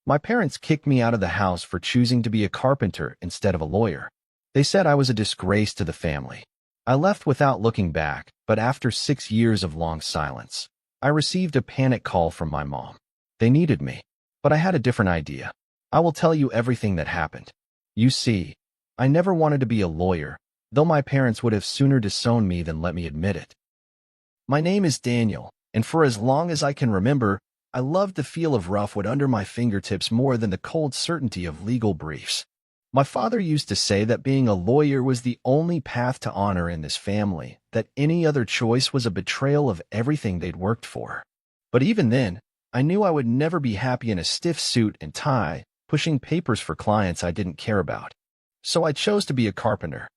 My parents kicked me out of the house for choosing to be a carpenter instead of a lawyer. They said I was a disgrace to the family. I left without looking back, but after 6 years of long silence, I received a panic call from my mom. They needed me, but I had a different idea. I will tell you everything that happened. You see, I never wanted to be a lawyer, though my parents would have sooner disowned me than let me admit it. My name is Daniel, and for as long as I can remember, I loved the feel of rough wood under my fingertips more than the cold certainty of legal briefs. My father used to say that being a lawyer was the only path to honor in this family, that any other choice was a betrayal of everything they'd worked for. But even then, I knew I would never be happy in a stiff suit and tie, pushing papers for clients I didn't care about. So I chose to be a carpenter.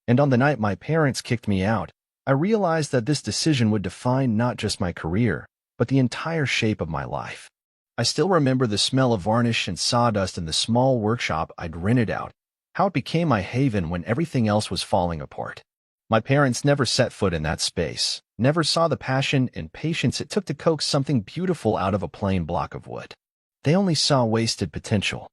And on the night my parents kicked me out, I realized that this decision would define not just my career, but the entire shape of my life. I still remember the smell of varnish and sawdust in the small workshop I'd rented out, how it became my haven when everything else was falling apart. My parents never set foot in that space, never saw the passion and patience it took to coax something beautiful out of a plain block of wood. They only saw wasted potential.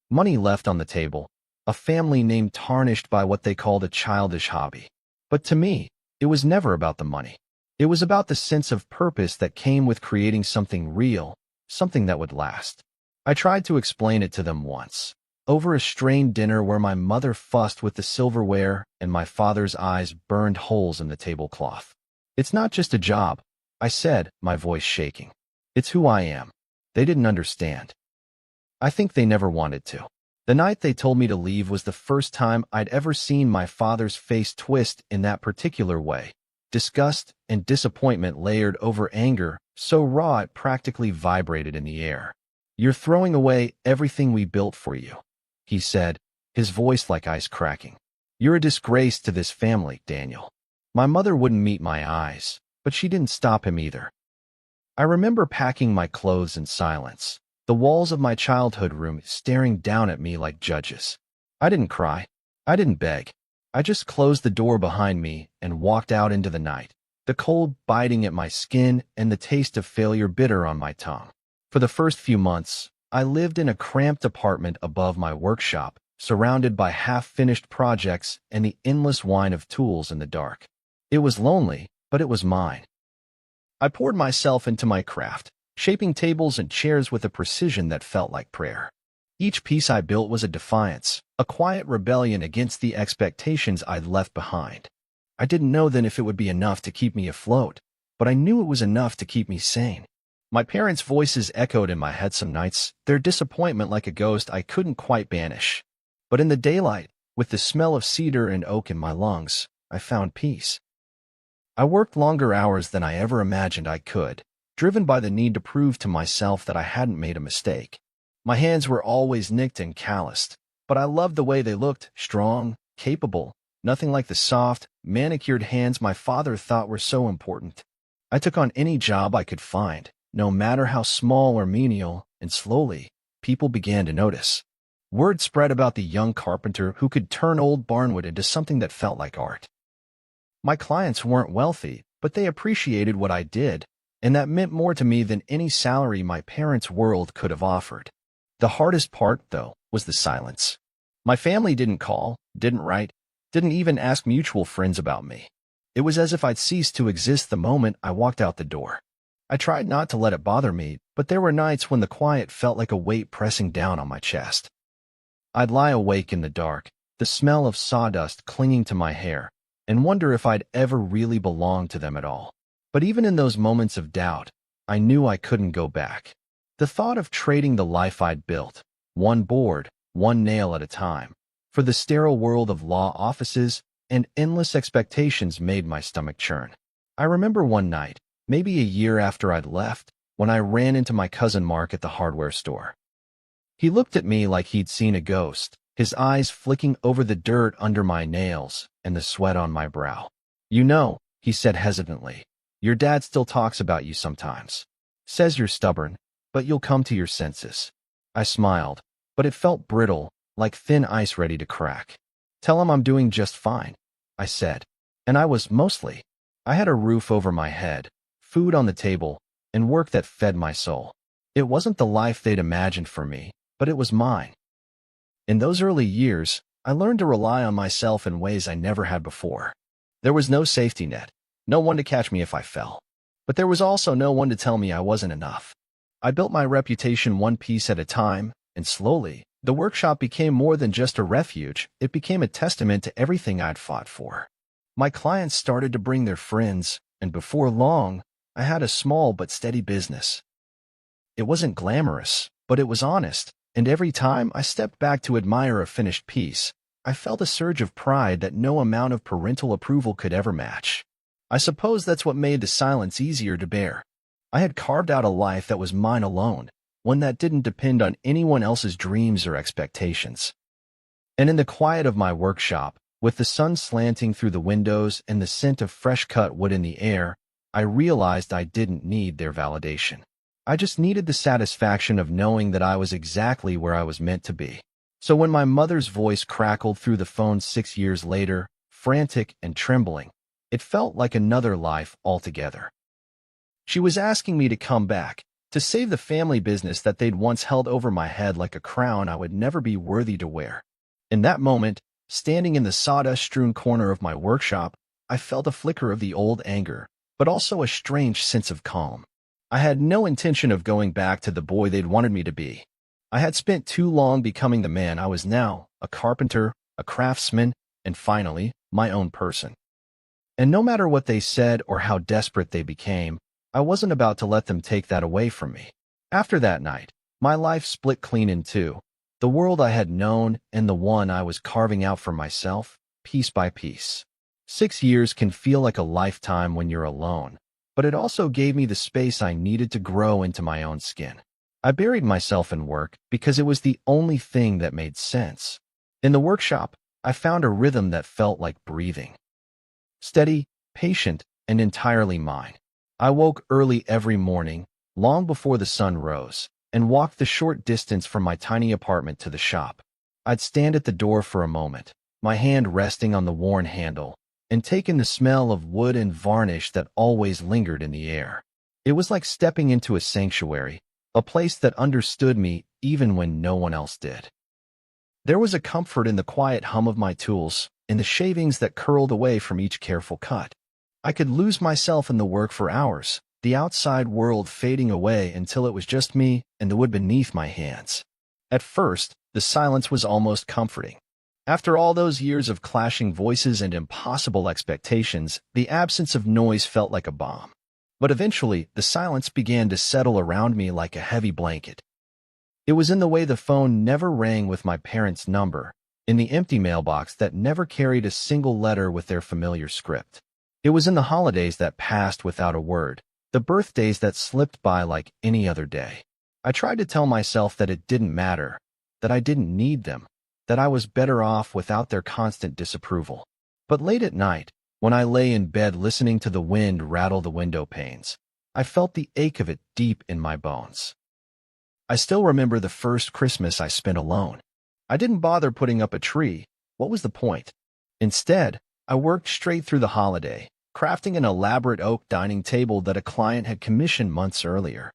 Money left on the table, a family name tarnished by what they called a childish hobby. But to me, it was never about the money. It was about the sense of purpose that came with creating something real, something that would last. I tried to explain it to them once, over a strained dinner where my mother fussed with the silverware and my father's eyes burned holes in the tablecloth. It's not just a job, I said, my voice shaking. It's who I am. They didn't understand. I think they never wanted to. The night they told me to leave was the first time I'd ever seen my father's face twist in that particular way. Disgust and disappointment layered over anger, so raw it practically vibrated in the air. "You're throwing away everything we built for you," he said, his voice like ice cracking. "You're a disgrace to this family, Daniel." My mother wouldn't meet my eyes, but she didn't stop him either. I remember packing my clothes in silence, the walls of my childhood room staring down at me like judges. I didn't cry. I didn't beg. I just closed the door behind me and walked out into the night, the cold biting at my skin and the taste of failure bitter on my tongue. For the first few months, I lived in a cramped apartment above my workshop, surrounded by half-finished projects and the endless whine of tools in the dark. It was lonely, but it was mine. I poured myself into my craft, shaping tables and chairs with a precision that felt like prayer. Each piece I built was a defiance, a quiet rebellion against the expectations I'd left behind. I didn't know then if it would be enough to keep me afloat, but I knew it was enough to keep me sane. My parents' voices echoed in my head some nights, their disappointment like a ghost I couldn't quite banish. But in the daylight, with the smell of cedar and oak in my lungs, I found peace. I worked longer hours than I ever imagined I could, driven by the need to prove to myself that I hadn't made a mistake. My hands were always nicked and calloused, but I loved the way they looked, strong, capable, nothing like the soft, manicured hands my father thought were so important. I took on any job I could find, no matter how small or menial, and slowly, people began to notice. Word spread about the young carpenter who could turn old barnwood into something that felt like art. My clients weren't wealthy, but they appreciated what I did, and that meant more to me than any salary my parents' world could have offered. The hardest part, though, was the silence. My family didn't call, didn't write, didn't even ask mutual friends about me. It was as if I'd ceased to exist the moment I walked out the door. I tried not to let it bother me, but there were nights when the quiet felt like a weight pressing down on my chest. I'd lie awake in the dark, the smell of sawdust clinging to my hair, and wonder if I'd ever really belonged to them at all. But even in those moments of doubt, I knew I couldn't go back. The thought of trading the life I'd built, one board, one nail at a time, for the sterile world of law offices and endless expectations made my stomach churn. I remember one night, maybe a year after I'd left, when I ran into my cousin Mark at the hardware store. He looked at me like he'd seen a ghost, his eyes flicking over the dirt under my nails and the sweat on my brow. "You know," he said hesitantly, "your dad still talks about you sometimes. Says you're stubborn, but you'll come to your senses." I smiled, but it felt brittle, like thin ice ready to crack. "Tell him I'm doing just fine," I said. And I was mostly. I had a roof over my head, food on the table, and work that fed my soul. It wasn't the life they'd imagined for me, but it was mine. In those early years, I learned to rely on myself in ways I never had before. There was no safety net, no one to catch me if I fell. But there was also no one to tell me I wasn't enough. I built my reputation one piece at a time, and slowly, the workshop became more than just a refuge. It became a testament to everything I'd fought for. My clients started to bring their friends, and before long, I had a small but steady business. It wasn't glamorous, but it was honest, and every time I stepped back to admire a finished piece, I felt a surge of pride that no amount of parental approval could ever match. I suppose that's what made the silence easier to bear. I had carved out a life that was mine alone, one that didn't depend on anyone else's dreams or expectations. And in the quiet of my workshop, with the sun slanting through the windows and the scent of fresh-cut wood in the air, I realized I didn't need their validation. I just needed the satisfaction of knowing that I was exactly where I was meant to be. So when my mother's voice crackled through the phone 6 years later, frantic and trembling, it felt like another life altogether. She was asking me to come back, to save the family business that they'd once held over my head like a crown I would never be worthy to wear. In that moment, standing in the sawdust-strewn corner of my workshop, I felt a flicker of the old anger, but also a strange sense of calm. I had no intention of going back to the boy they'd wanted me to be. I had spent too long becoming the man I was now, a carpenter, a craftsman, and finally, my own person. And no matter what they said or how desperate they became, I wasn't about to let them take that away from me. After that night, my life split clean in two, the world I had known and the one I was carving out for myself, piece by piece. 6 years can feel like a lifetime when you're alone, but it also gave me the space I needed to grow into my own skin. I buried myself in work because it was the only thing that made sense. In the workshop, I found a rhythm that felt like breathing. Steady, patient, and entirely mine. I woke early every morning, long before the sun rose, and walked the short distance from my tiny apartment to the shop. I'd stand at the door for a moment, my hand resting on the worn handle, and take in the smell of wood and varnish that always lingered in the air. It was like stepping into a sanctuary, a place that understood me even when no one else did. There was a comfort in the quiet hum of my tools, in the shavings that curled away from each careful cut. I could lose myself in the work for hours, the outside world fading away until it was just me and the wood beneath my hands. At first, the silence was almost comforting. After all those years of clashing voices and impossible expectations, the absence of noise felt like a balm. But eventually, the silence began to settle around me like a heavy blanket. It was in the way the phone never rang with my parents' number, in the empty mailbox that never carried a single letter with their familiar script. It was in the holidays that passed without a word, the birthdays that slipped by like any other day. I tried to tell myself that it didn't matter, that I didn't need them, that I was better off without their constant disapproval. But late at night, when I lay in bed listening to the wind rattle the window panes, I felt the ache of it deep in my bones. I still remember the first Christmas I spent alone. I didn't bother putting up a tree. What was the point? Instead, I worked straight through the holiday, crafting an elaborate oak dining table that a client had commissioned months earlier.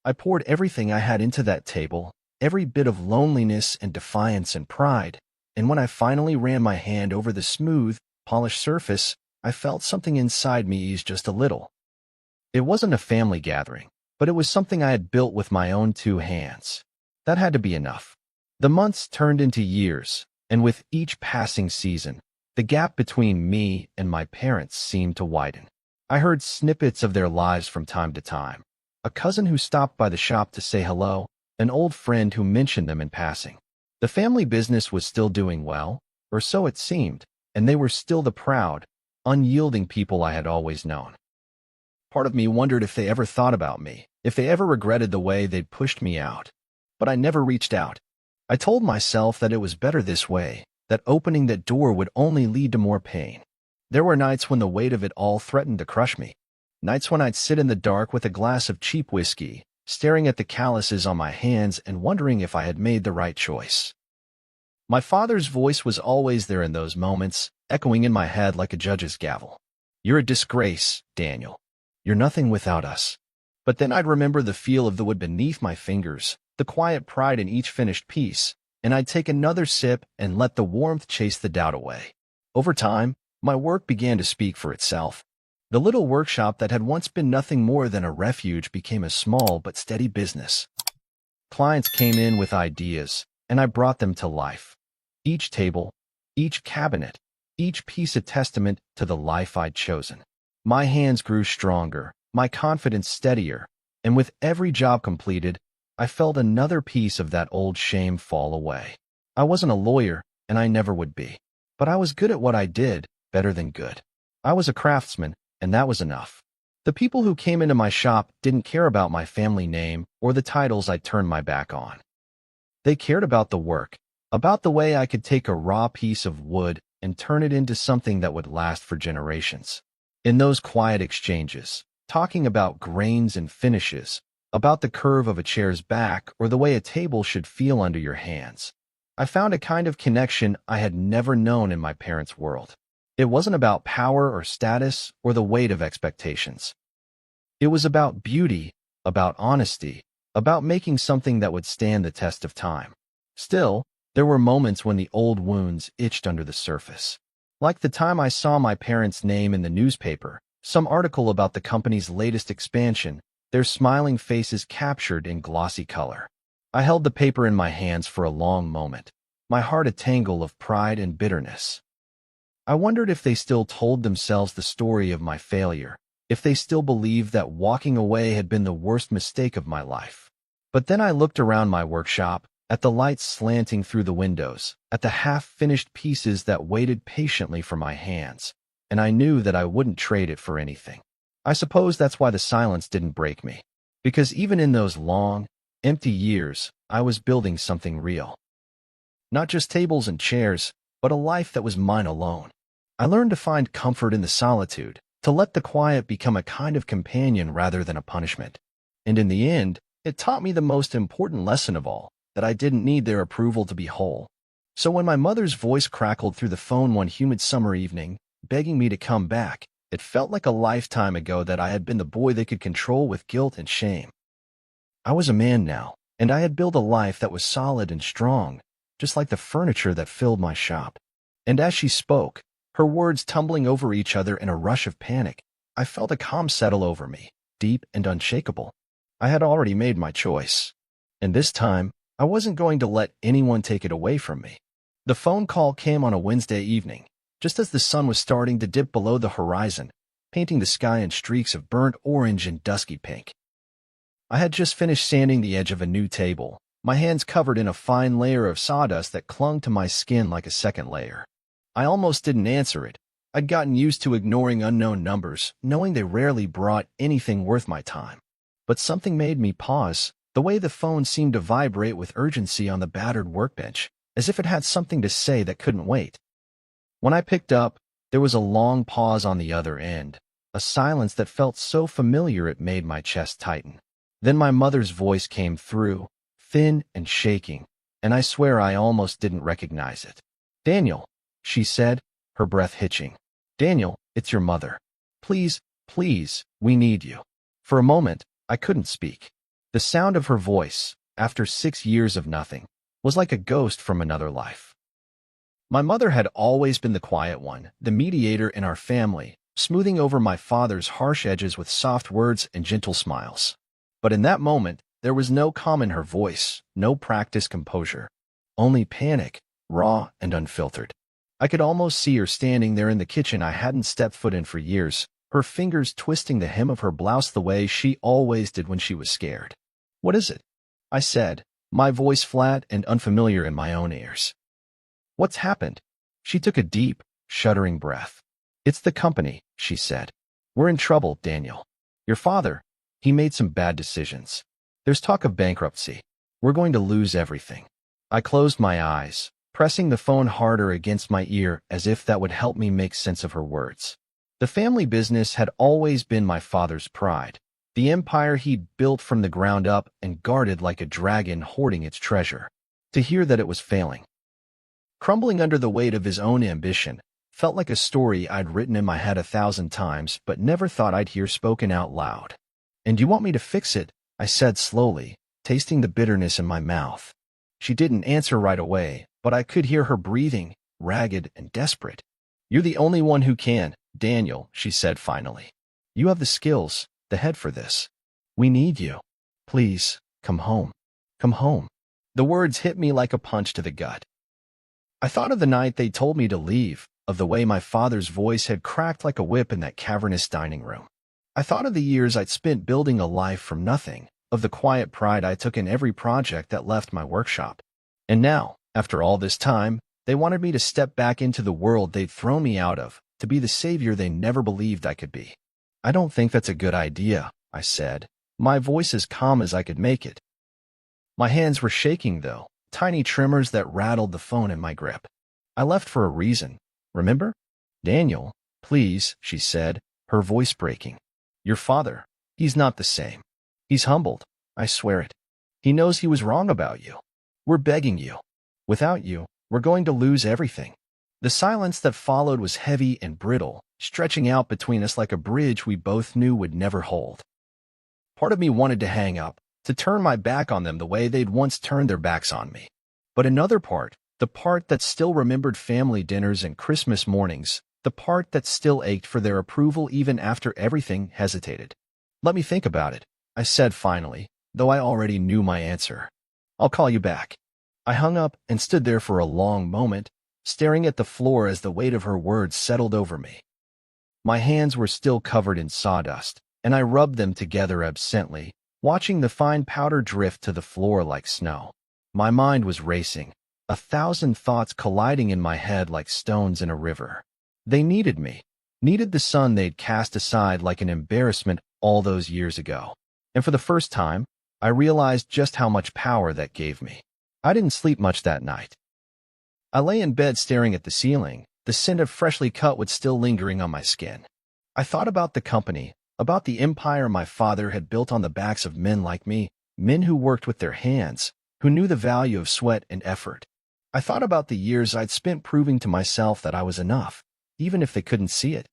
I poured everything I had into that table, every bit of loneliness and defiance and pride, and when I finally ran my hand over the smooth, polished surface, I felt something inside me ease just a little. It wasn't a family gathering, but it was something I had built with my own 2 hands. That had to be enough. The months turned into years, and with each passing season, the gap between me and my parents seemed to widen. I heard snippets of their lives from time to time. A cousin who stopped by the shop to say hello, an old friend who mentioned them in passing. The family business was still doing well, or so it seemed, and they were still the proud, unyielding people I had always known. Part of me wondered if they ever thought about me, if they ever regretted the way they'd pushed me out. But I never reached out. I told myself that it was better this way, that opening that door would only lead to more pain. There were nights when the weight of it all threatened to crush me. Nights when I'd sit in the dark with a glass of cheap whiskey, staring at the calluses on my hands and wondering if I had made the right choice. My father's voice was always there in those moments, echoing in my head like a judge's gavel. "You're a disgrace, Daniel. You're nothing without us." But then I'd remember the feel of the wood beneath my fingers, the quiet pride in each finished piece, and I'd take another sip and let the warmth chase the doubt away. Over time, my work began to speak for itself. The little workshop that had once been nothing more than a refuge became a small but steady business. Clients came in with ideas, and I brought them to life. Each table, each cabinet, each piece a testament to the life I'd chosen. My hands grew stronger, my confidence steadier, and with every job completed, I felt another piece of that old shame fall away. I wasn't a lawyer, and I never would be. But I was good at what I did, better than good. I was a craftsman, and that was enough. The people who came into my shop didn't care about my family name or the titles I turned my back on. They cared about the work, about the way I could take a raw piece of wood and turn it into something that would last for generations. In those quiet exchanges, talking about grains and finishes, about the curve of a chair's back or the way a table should feel under your hands, I found a kind of connection I had never known in my parents' world. It wasn't about power or status or the weight of expectations. It was about beauty, about honesty, about making something that would stand the test of time. Still, there were moments when the old wounds itched under the surface. Like the time I saw my parents' name in the newspaper, some article about the company's latest expansion, their smiling faces captured in glossy color. I held the paper in my hands for a long moment, my heart a tangle of pride and bitterness. I wondered if they still told themselves the story of my failure, if they still believed that walking away had been the worst mistake of my life. But then I looked around my workshop, at the lights slanting through the windows, at the half-finished pieces that waited patiently for my hands, and I knew that I wouldn't trade it for anything. I suppose that's why the silence didn't break me, because even in those long, empty years, I was building something real. Not just tables and chairs, but a life that was mine alone. I learned to find comfort in the solitude, to let the quiet become a kind of companion rather than a punishment. And in the end, it taught me the most important lesson of all, that I didn't need their approval to be whole. So when my mother's voice crackled through the phone one humid summer evening, begging me to come back, it felt like a lifetime ago that I had been the boy they could control with guilt and shame. I was a man now, and I had built a life that was solid and strong, just like the furniture that filled my shop. And as she spoke, her words tumbling over each other in a rush of panic, I felt a calm settle over me, deep and unshakable. I had already made my choice. And this time, I wasn't going to let anyone take it away from me. The phone call came on a Wednesday evening, just as the sun was starting to dip below the horizon, painting the sky in streaks of burnt orange and dusky pink. I had just finished sanding the edge of a new table, my hands covered in a fine layer of sawdust that clung to my skin like a second layer. I almost didn't answer it. I'd gotten used to ignoring unknown numbers, knowing they rarely brought anything worth my time. But something made me pause, the way the phone seemed to vibrate with urgency on the battered workbench, as if it had something to say that couldn't wait. When I picked up, there was a long pause on the other end, a silence that felt so familiar it made my chest tighten. Then my mother's voice came through, thin and shaking, and I swear I almost didn't recognize it. "Daniel," she said, her breath hitching. "Daniel, it's your mother. Please, please, we need you." For a moment, I couldn't speak. The sound of her voice, after 6 years of nothing, was like a ghost from another life. My mother had always been the quiet one, the mediator in our family, smoothing over my father's harsh edges with soft words and gentle smiles. But in that moment, there was no calm in her voice, no practiced composure, only panic, raw and unfiltered. I could almost see her standing there in the kitchen I hadn't stepped foot in for years, her fingers twisting the hem of her blouse the way she always did when she was scared. "What is it?" I said, my voice flat and unfamiliar in my own ears. "What's happened?" She took a deep, shuddering breath. "It's the company," she said. "We're in trouble, Daniel. Your father, he made some bad decisions. There's talk of bankruptcy. We're going to lose everything." I closed my eyes, pressing the phone harder against my ear as if that would help me make sense of her words. The family business had always been my father's pride, the empire he'd built from the ground up and guarded like a dragon hoarding its treasure. To hear that it was failing, crumbling under the weight of his own ambition, felt like a story I'd written in my head 1,000 times but never thought I'd hear spoken out loud. And you want me to fix it? I said slowly, tasting the bitterness in my mouth. She didn't answer right away, but I could hear her breathing, ragged and desperate. You're the only one who can, Daniel, she said finally. You have the skills, the head for this. We need you. Please, come home. Come home. The words hit me like a punch to the gut. I thought of the night they told me to leave, of the way my father's voice had cracked like a whip in that cavernous dining room. I thought of the years I'd spent building a life from nothing, of the quiet pride I took in every project that left my workshop. And now, after all this time, they wanted me to step back into the world they'd thrown me out of, to be the savior they never believed I could be. I don't think that's a good idea, I said, my voice as calm as I could make it. My hands were shaking, though, tiny tremors that rattled the phone in my grip. I left for a reason, remember? Daniel, please, she said, her voice breaking. Your father, he's not the same. He's humbled, I swear it. He knows he was wrong about you. We're begging you. Without you, we're going to lose everything. The silence that followed was heavy and brittle, stretching out between us like a bridge we both knew would never hold. Part of me wanted to hang up, to turn my back on them the way they'd once turned their backs on me. But another part, the part that still remembered family dinners and Christmas mornings, the part that still ached for their approval even after everything, hesitated. Let me think about it, I said finally, though I already knew my answer. I'll call you back. I hung up and stood there for a long moment, staring at the floor as the weight of her words settled over me. My hands were still covered in sawdust, and I rubbed them together absently, watching the fine powder drift to the floor like snow. My mind was racing, 1,000 thoughts colliding in my head like stones in a river. They needed me, needed the son they'd cast aside like an embarrassment all those years ago. And for the first time, I realized just how much power that gave me. I didn't sleep much that night. I lay in bed staring at the ceiling, the scent of freshly cut wood still lingering on my skin. I thought about the company, about the empire my father had built on the backs of men like me, men who worked with their hands, who knew the value of sweat and effort. I thought about the years I'd spent proving to myself that I was enough, even if they couldn't see it.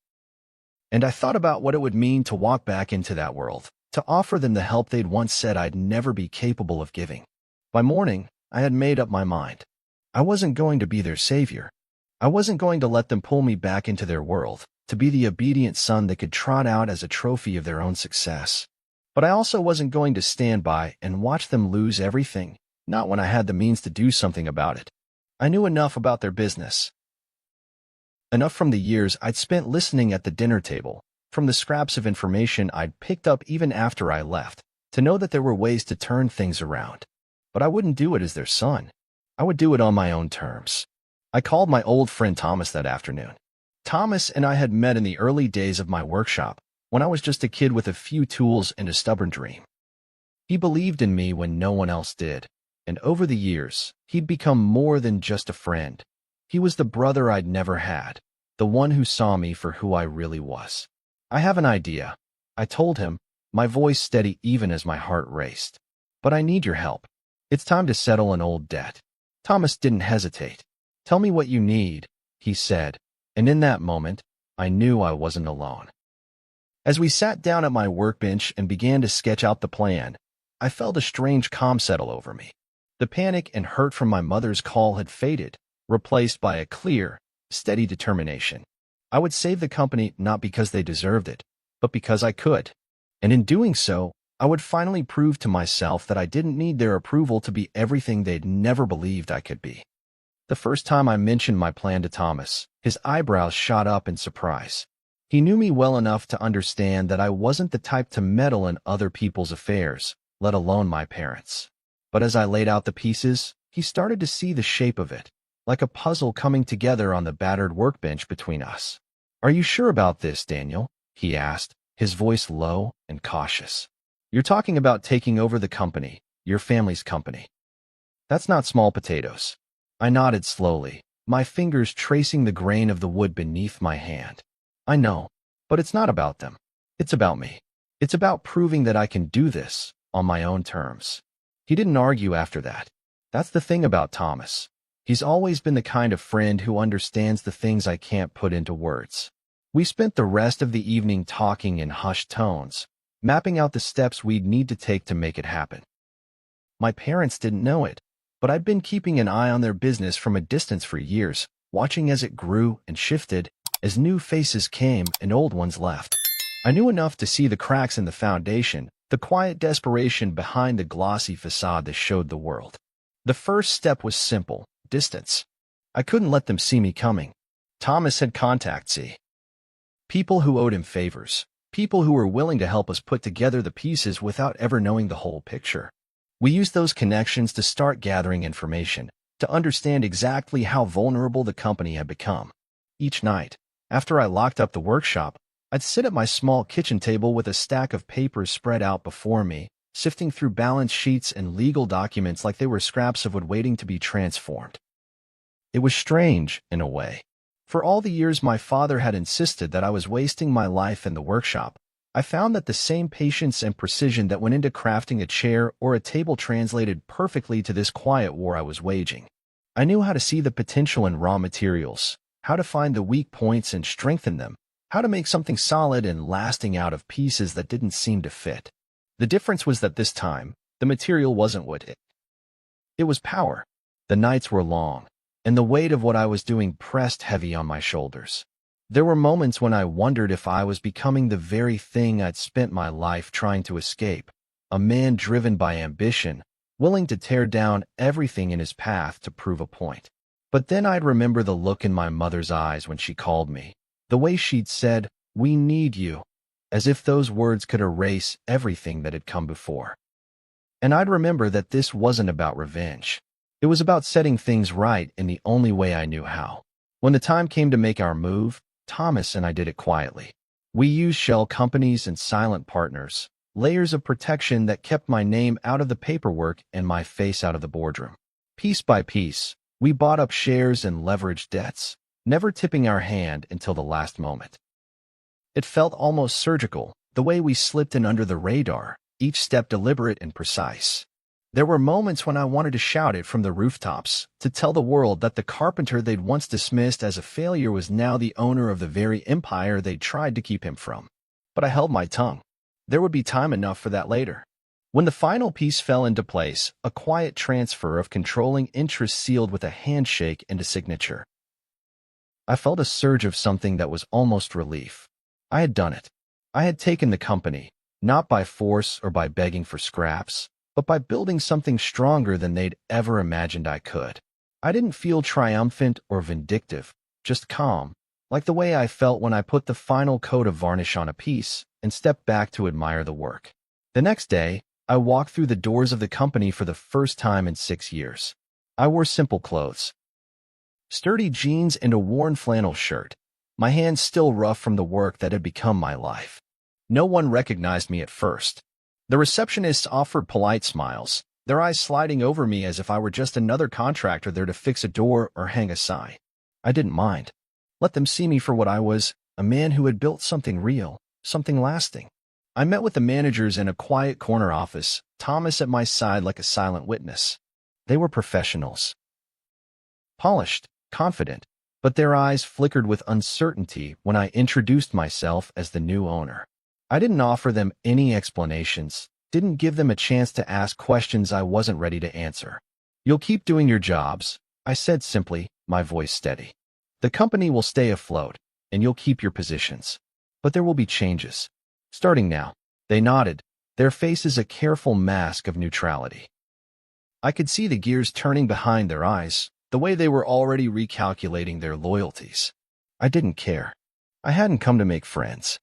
And I thought about what it would mean to walk back into that world, to offer them the help they'd once said I'd never be capable of giving. By morning, I had made up my mind. I wasn't going to be their savior. I wasn't going to let them pull me back into their world, to be the obedient son they could trot out as a trophy of their own success. But I also wasn't going to stand by and watch them lose everything, not when I had the means to do something about it. I knew enough about their business. Enough from the years I'd spent listening at the dinner table, from the scraps of information I'd picked up even after I left, to know that there were ways to turn things around. But I wouldn't do it as their son. I would do it on my own terms. I called my old friend Thomas that afternoon. Thomas and I had met in the early days of my workshop, when I was just a kid with a few tools and a stubborn dream. He believed in me when no one else did, and over the years, he'd become more than just a friend. He was the brother I'd never had, the one who saw me for who I really was. I have an idea, I told him, my voice steady even as my heart raced. But I need your help. It's time to settle an old debt. Thomas didn't hesitate. Tell me what you need, he said, and in that moment, I knew I wasn't alone. As we sat down at my workbench and began to sketch out the plan, I felt a strange calm settle over me. The panic and hurt from my mother's call had faded, replaced by a clear, steady determination. I would save the company not because they deserved it, but because I could. And in doing so, I would finally prove to myself that I didn't need their approval to be everything they'd never believed I could be. The first time I mentioned my plan to Thomas, his eyebrows shot up in surprise. He knew me well enough to understand that I wasn't the type to meddle in other people's affairs, let alone my parents'. But as I laid out the pieces, he started to see the shape of it, like a puzzle coming together on the battered workbench between us. Are you sure about this, Daniel? He asked, his voice low and cautious. You're talking about taking over the company, your family's company. That's not small potatoes. I nodded slowly, my fingers tracing the grain of the wood beneath my hand. I know, but it's not about them. It's about me. It's about proving that I can do this on my own terms. He didn't argue after that. That's the thing about Thomas. He's always been the kind of friend who understands the things I can't put into words. We spent the rest of the evening talking in hushed tones, mapping out the steps we'd need to take to make it happen. My parents didn't know it, but I'd been keeping an eye on their business from a distance for years, watching as it grew and shifted, as new faces came and old ones left. I knew enough to see the cracks in the foundation, the quiet desperation behind the glossy facade that showed the world. The first step was simple: distance. I couldn't let them see me coming. Thomas had contacts. People who owed him favors. People who were willing to help us put together the pieces without ever knowing the whole picture. We used those connections to start gathering information, to understand exactly how vulnerable the company had become. Each night, after I locked up the workshop, I'd sit at my small kitchen table with a stack of papers spread out before me, sifting through balance sheets and legal documents like they were scraps of wood waiting to be transformed. It was strange, in a way. For all the years my father had insisted that I was wasting my life in the workshop, I found that the same patience and precision that went into crafting a chair or a table translated perfectly to this quiet war I was waging. I knew how to see the potential in raw materials, how to find the weak points and strengthen them, how to make something solid and lasting out of pieces that didn't seem to fit. The difference was that this time, the material wasn't wood. It was power. The nights were long, and the weight of what I was doing pressed heavy on my shoulders. There were moments when I wondered if I was becoming the very thing I'd spent my life trying to escape, a man driven by ambition, willing to tear down everything in his path to prove a point. But then I'd remember the look in my mother's eyes when she called me, the way she'd said, "We need you," as if those words could erase everything that had come before. And I'd remember that this wasn't about revenge. It was about setting things right in the only way I knew how. When the time came to make our move, Thomas and I did it quietly. We used shell companies and silent partners, layers of protection that kept my name out of the paperwork and my face out of the boardroom. Piece by piece, we bought up shares and leveraged debts, never tipping our hand until the last moment. It felt almost surgical, the way we slipped in under the radar, each step deliberate and precise. There were moments when I wanted to shout it from the rooftops, to tell the world that the carpenter they'd once dismissed as a failure was now the owner of the very empire they'd tried to keep him from. But I held my tongue. There would be time enough for that later. When the final piece fell into place, a quiet transfer of controlling interest sealed with a handshake and a signature, I felt a surge of something that was almost relief. I had done it. I had taken the company, not by force or by begging for scraps, but by building something stronger than they'd ever imagined I could. I didn't feel triumphant or vindictive, just calm, like the way I felt when I put the final coat of varnish on a piece and stepped back to admire the work. The next day, I walked through the doors of the company for the first time in 6 years. I wore simple clothes, sturdy jeans and a worn flannel shirt, my hands still rough from the work that had become my life. No one recognized me at first. The receptionists offered polite smiles, their eyes sliding over me as if I were just another contractor there to fix a door or hang a sign. I didn't mind. Let them see me for what I was, a man who had built something real, something lasting. I met with the managers in a quiet corner office, Thomas at my side like a silent witness. They were professionals. Polished, confident, but their eyes flickered with uncertainty when I introduced myself as the new owner. I didn't offer them any explanations, didn't give them a chance to ask questions I wasn't ready to answer. "You'll keep doing your jobs," I said simply, my voice steady. "The company will stay afloat, and you'll keep your positions. But there will be changes. Starting now." They nodded, their faces a careful mask of neutrality. I could see the gears turning behind their eyes, the way they were already recalculating their loyalties. I didn't care. I hadn't come to make friends.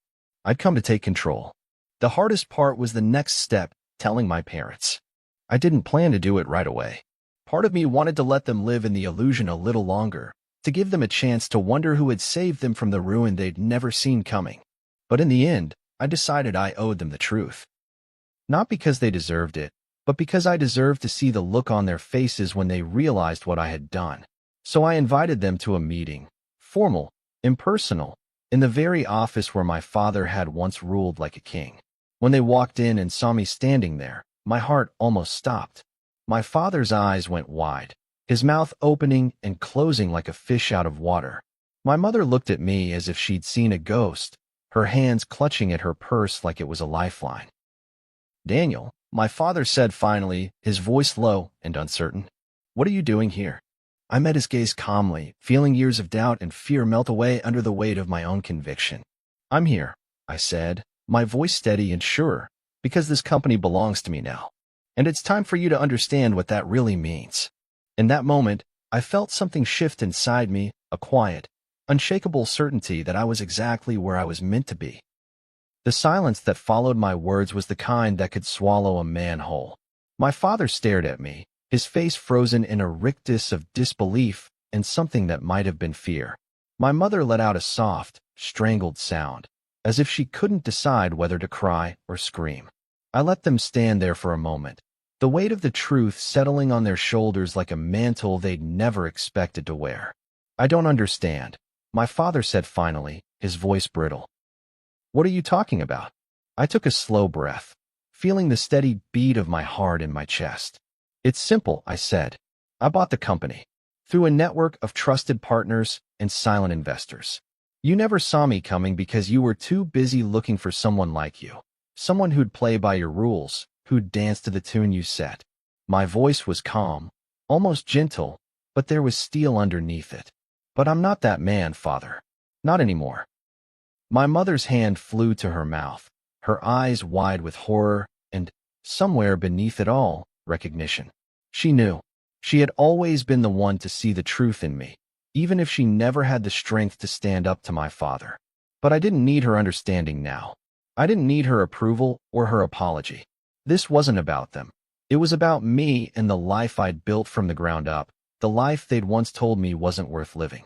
I'd come to take control. The hardest part was the next step, telling my parents. I didn't plan to do it right away. Part of me wanted to let them live in the illusion a little longer, to give them a chance to wonder who had saved them from the ruin they'd never seen coming. But in the end, I decided I owed them the truth. Not because they deserved it, but because I deserved to see the look on their faces when they realized what I had done. So I invited them to a meeting, formal, impersonal, in the very office where my father had once ruled like a king. When they walked in and saw me standing there, my heart almost stopped. My father's eyes went wide, his mouth opening and closing like a fish out of water. My mother looked at me as if she'd seen a ghost, her hands clutching at her purse like it was a lifeline. "Daniel," my father said finally, his voice low and uncertain. "What are you doing here?" I met his gaze calmly, feeling years of doubt and fear melt away under the weight of my own conviction. "I'm here," I said, my voice steady and sure, "because this company belongs to me now. And it's time for you to understand what that really means." In that moment, I felt something shift inside me, a quiet, unshakable certainty that I was exactly where I was meant to be. The silence that followed my words was the kind that could swallow a man whole. My father stared at me, his face frozen in a rictus of disbelief and something that might have been fear. My mother let out a soft, strangled sound, as if she couldn't decide whether to cry or scream. I let them stand there for a moment, the weight of the truth settling on their shoulders like a mantle they'd never expected to wear. "I don't understand," my father said finally, his voice brittle. "What are you talking about?" I took a slow breath, feeling the steady beat of my heart in my chest. "It's simple," I said. "I bought the company through a network of trusted partners and silent investors. You never saw me coming because you were too busy looking for someone like you, someone who'd play by your rules, who'd dance to the tune you set." My voice was calm, almost gentle, but there was steel underneath it. "But I'm not that man, Father. Not anymore." My mother's hand flew to her mouth, her eyes wide with horror and, somewhere beneath it all, recognition. She knew. She had always been the one to see the truth in me, even if she never had the strength to stand up to my father. But I didn't need her understanding now. I didn't need her approval or her apology. This wasn't about them. It was about me and the life I'd built from the ground up, the life they'd once told me wasn't worth living.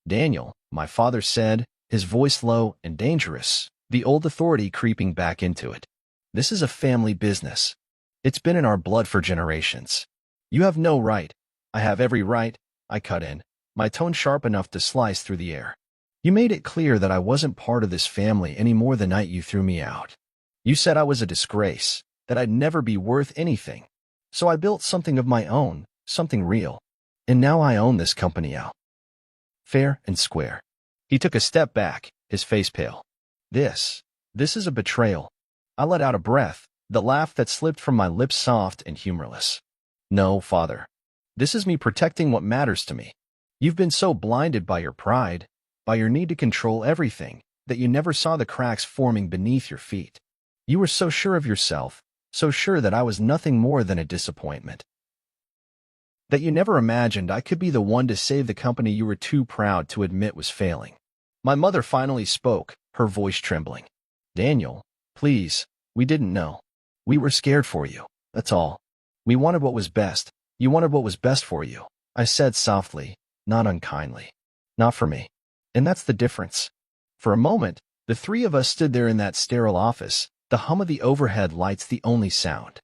"Daniel," my father said, his voice low and dangerous, the old authority creeping back into it. "This is a family business. It's been in our blood for generations. You have no right." "I have every right," I cut in, my tone sharp enough to slice through the air. "You made it clear that I wasn't part of this family any more the night you threw me out. You said I was a disgrace, that I'd never be worth anything. So I built something of my own, something real. And now I own this company out. Fair and square." He took a step back, his face pale. This is a betrayal." I let out a breath, the laugh that slipped from my lips soft and humorless. "No, Father. This is me protecting what matters to me. You've been so blinded by your pride, by your need to control everything, that you never saw the cracks forming beneath your feet. You were so sure of yourself, so sure that I was nothing more than a disappointment. That you never imagined I could be the one to save the company you were too proud to admit was failing." My mother finally spoke, her voice trembling. "Daniel, please, we didn't know. We were scared for you, that's all. We wanted what was best. You wanted what was best for you," I said softly, not unkindly. "Not for me. And that's the difference." For a moment, the three of us stood there in that sterile office, the hum of the overhead lights the only sound.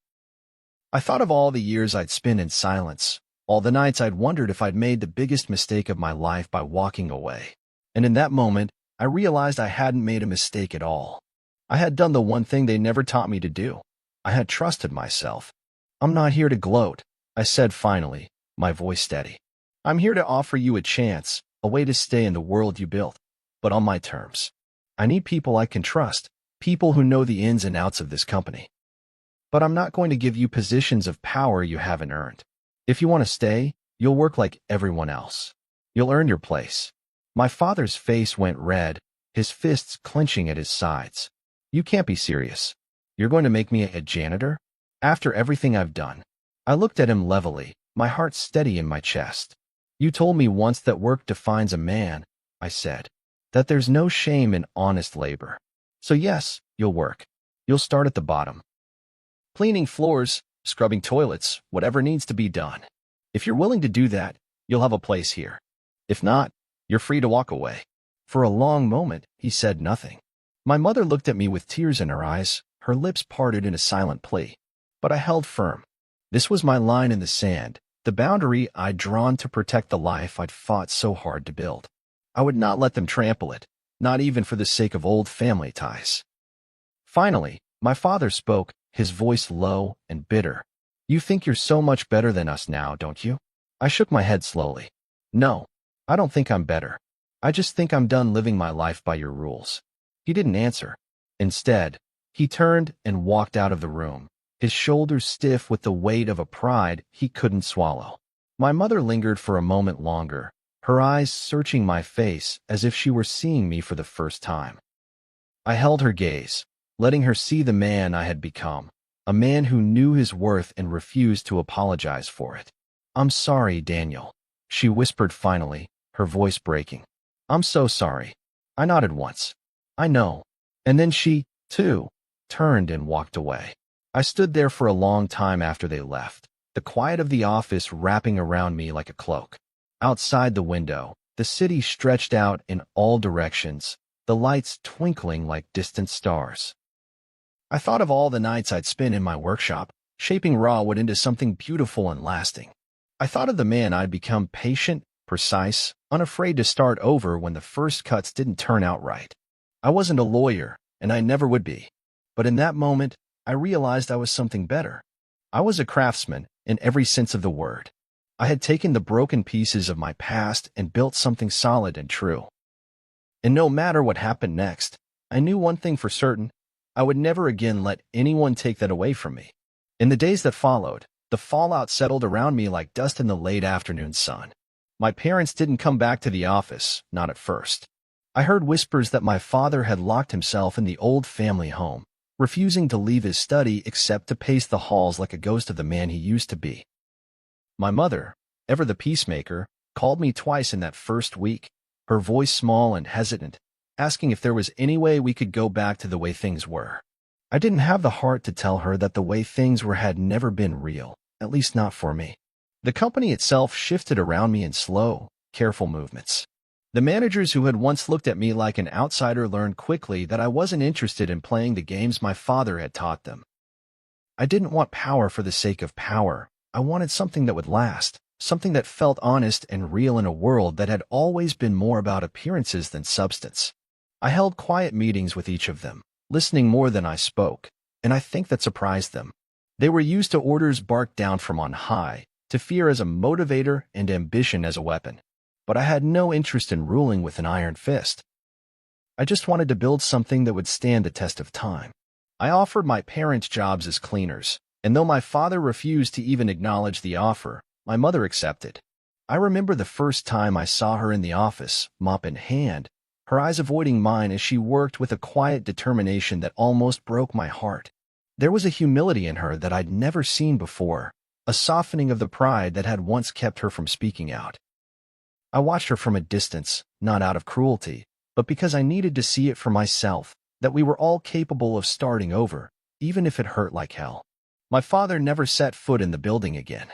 I thought of all the years I'd spent in silence, all the nights I'd wondered if I'd made the biggest mistake of my life by walking away. And in that moment, I realized I hadn't made a mistake at all. I had done the one thing they never taught me to do. I had trusted myself. "I'm not here to gloat," I said finally, my voice steady. "I'm here to offer you a chance, a way to stay in the world you built, but on my terms. I need people I can trust, people who know the ins and outs of this company. But I'm not going to give you positions of power you haven't earned. If you want to stay, you'll work like everyone else. You'll earn your place." My father's face went red, his fists clenching at his sides. "You can't be serious. You're going to make me a janitor? After everything I've done?" I looked at him levelly, my heart steady in my chest. "You told me once that work defines a man," I said. "That there's no shame in honest labor. So yes, you'll work. You'll start at the bottom. Cleaning floors, scrubbing toilets, whatever needs to be done. If you're willing to do that, you'll have a place here. If not, you're free to walk away." For a long moment, he said nothing. My mother looked at me with tears in her eyes, her lips parted in a silent plea. But I held firm. This was my line in the sand, the boundary I'd drawn to protect the life I'd fought so hard to build. I would not let them trample it, not even for the sake of old family ties. Finally, my father spoke, his voice low and bitter. "You think you're so much better than us now, don't you?" I shook my head slowly. "No. I don't think I'm better. I just think I'm done living my life by your rules. He didn't answer. Instead, he turned and walked out of the room, his shoulders stiff with the weight of a pride he couldn't swallow. My mother lingered for a moment longer, her eyes searching my face as if she were seeing me for the first time. I held her gaze, letting her see the man I had become, a man who knew his worth and refused to apologize for it. "I'm sorry, Daniel," she whispered finally, her voice breaking. "I'm so sorry." I nodded once. "I know." And then she, too, turned and walked away. I stood there for a long time after they left, the quiet of the office wrapping around me like a cloak. Outside the window, the city stretched out in all directions, the lights twinkling like distant stars. I thought of all the nights I'd spent in my workshop, shaping raw wood into something beautiful and lasting. I thought of the man I'd become, patient, precise, unafraid to start over when the first cuts didn't turn out right. I wasn't a lawyer, and I never would be. But in that moment, I realized I was something better. I was a craftsman in every sense of the word. I had taken the broken pieces of my past and built something solid and true. And no matter what happened next, I knew one thing for certain: I would never again let anyone take that away from me. In the days that followed, the fallout settled around me like dust in the late afternoon sun. My parents didn't come back to the office, not at first. I heard whispers that my father had locked himself in the old family home, refusing to leave his study except to pace the halls like a ghost of the man he used to be. My mother, ever the peacemaker, called me twice in that first week, her voice small and hesitant, asking if there was any way we could go back to the way things were. I didn't have the heart to tell her that the way things were had never been real, at least not for me. The company itself shifted around me in slow, careful movements. The managers who had once looked at me like an outsider learned quickly that I wasn't interested in playing the games my father had taught them. I didn't want power for the sake of power. I wanted something that would last, something that felt honest and real in a world that had always been more about appearances than substance. I held quiet meetings with each of them, listening more than I spoke, and I think that surprised them. They were used to orders barked down from on high, to fear as a motivator and ambition as a weapon. But I had no interest in ruling with an iron fist. I just wanted to build something that would stand the test of time. I offered my parents jobs as cleaners, and though my father refused to even acknowledge the offer, my mother accepted. I remember the first time I saw her in the office, mop in hand, her eyes avoiding mine as she worked with a quiet determination that almost broke my heart. There was a humility in her that I'd never seen before, a softening of the pride that had once kept her from speaking out. I watched her from a distance, not out of cruelty, but because I needed to see it for myself, that we were all capable of starting over, even if it hurt like hell. My father never set foot in the building again.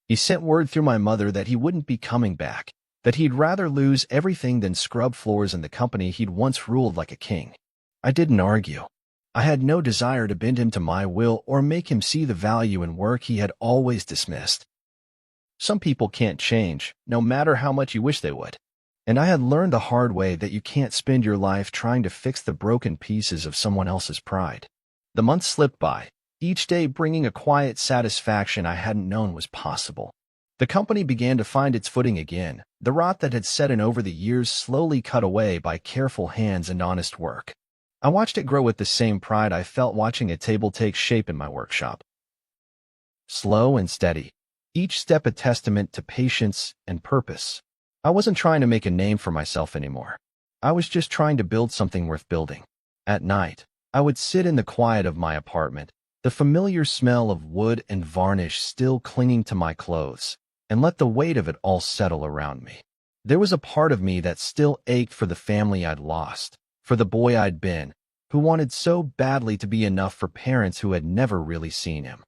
He sent word through my mother that he wouldn't be coming back, that he'd rather lose everything than scrub floors in the company he'd once ruled like a king. I didn't argue. I had no desire to bend him to my will or make him see the value in work he had always dismissed. Some people can't change, no matter how much you wish they would. And I had learned the hard way that you can't spend your life trying to fix the broken pieces of someone else's pride. The months slipped by, each day bringing a quiet satisfaction I hadn't known was possible. The company began to find its footing again, the rot that had set in over the years slowly cut away by careful hands and honest work. I watched it grow with the same pride I felt watching a table take shape in my workshop. Slow and steady, each step a testament to patience and purpose. I wasn't trying to make a name for myself anymore. I was just trying to build something worth building. At night, I would sit in the quiet of my apartment, the familiar smell of wood and varnish still clinging to my clothes, and let the weight of it all settle around me. There was a part of me that still ached for the family I'd lost, for the boy I'd been, who wanted so badly to be enough for parents who had never really seen him.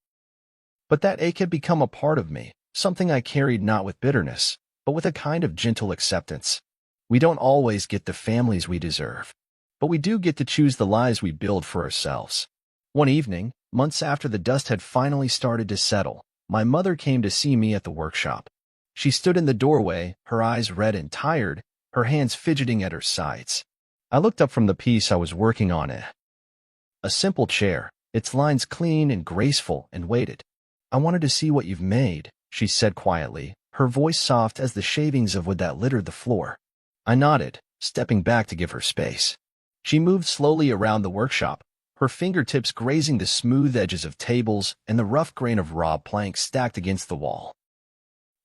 But that ache had become a part of me, something I carried not with bitterness, but with a kind of gentle acceptance. We don't always get the families we deserve, but we do get to choose the lives we build for ourselves. One evening, months after the dust had finally started to settle, my mother came to see me at the workshop. She stood in the doorway, her eyes red and tired, her hands fidgeting at her sides. I looked up from the piece I was working on. A simple chair, its lines clean and graceful, and waited. "I wanted to see what you've made," she said quietly, her voice soft as the shavings of wood that littered the floor. I nodded, stepping back to give her space. She moved slowly around the workshop, her fingertips grazing the smooth edges of tables and the rough grain of raw planks stacked against the wall.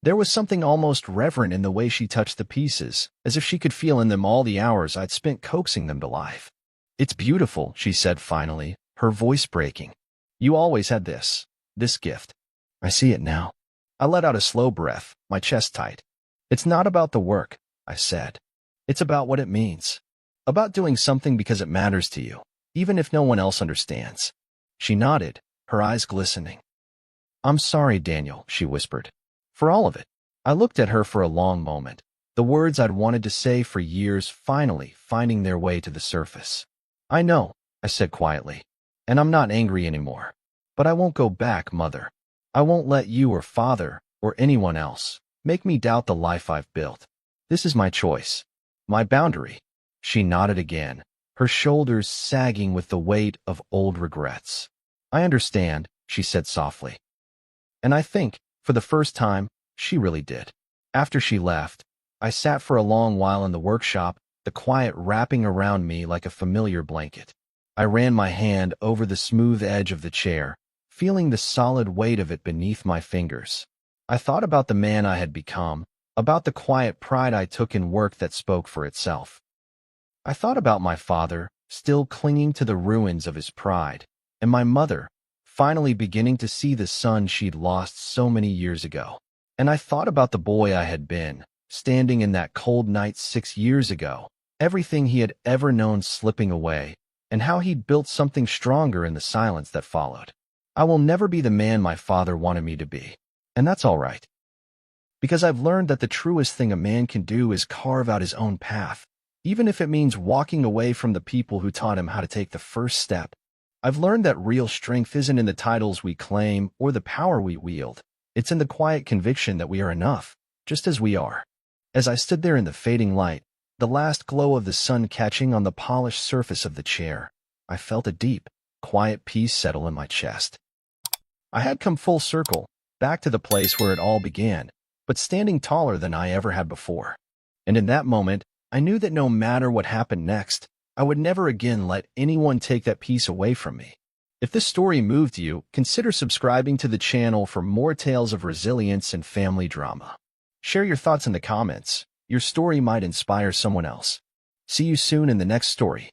There was something almost reverent in the way she touched the pieces, as if she could feel in them all the hours I'd spent coaxing them to life. "It's beautiful," she said finally, her voice breaking. "You always had this gift." "I see it now." I let out a slow breath, my chest tight. "It's not about the work," I said. "It's about what it means. About doing something because it matters to you, even if no one else understands." She nodded, her eyes glistening. "I'm sorry, Daniel," she whispered. "For all of it." I looked at her for a long moment, the words I'd wanted to say for years finally finding their way to the surface. "I know," I said quietly, "and I'm not angry anymore. But I won't go back, Mother. I won't let you or Father or anyone else make me doubt the life I've built. This is my choice, my boundary." She nodded again, her shoulders sagging with the weight of old regrets. "I understand," she said softly. And I think, for the first time, she really did. After she left, I sat for a long while in the workshop, the quiet wrapping around me like a familiar blanket. I ran my hand over the smooth edge of the chair, feeling the solid weight of it beneath my fingers. I thought about the man I had become, about the quiet pride I took in work that spoke for itself. I thought about my father, still clinging to the ruins of his pride, and my mother, finally beginning to see the son she'd lost so many years ago. And I thought about the boy I had been, standing in that cold night 6 years ago, everything he had ever known slipping away, and how he'd built something stronger in the silence that followed. I will never be the man my father wanted me to be, and that's all right. Because I've learned that the truest thing a man can do is carve out his own path, even if it means walking away from the people who taught him how to take the first step. I've learned that real strength isn't in the titles we claim or the power we wield. It's in the quiet conviction that we are enough, just as we are. As I stood there in the fading light, the last glow of the sun catching on the polished surface of the chair, I felt a deep, quiet peace settle in my chest. I had come full circle, back to the place where it all began, but standing taller than I ever had before. And in that moment, I knew that no matter what happened next, I would never again let anyone take that peace away from me. If this story moved you, consider subscribing to the channel for more tales of resilience and family drama. Share your thoughts in the comments. Your story might inspire someone else. See you soon in the next story.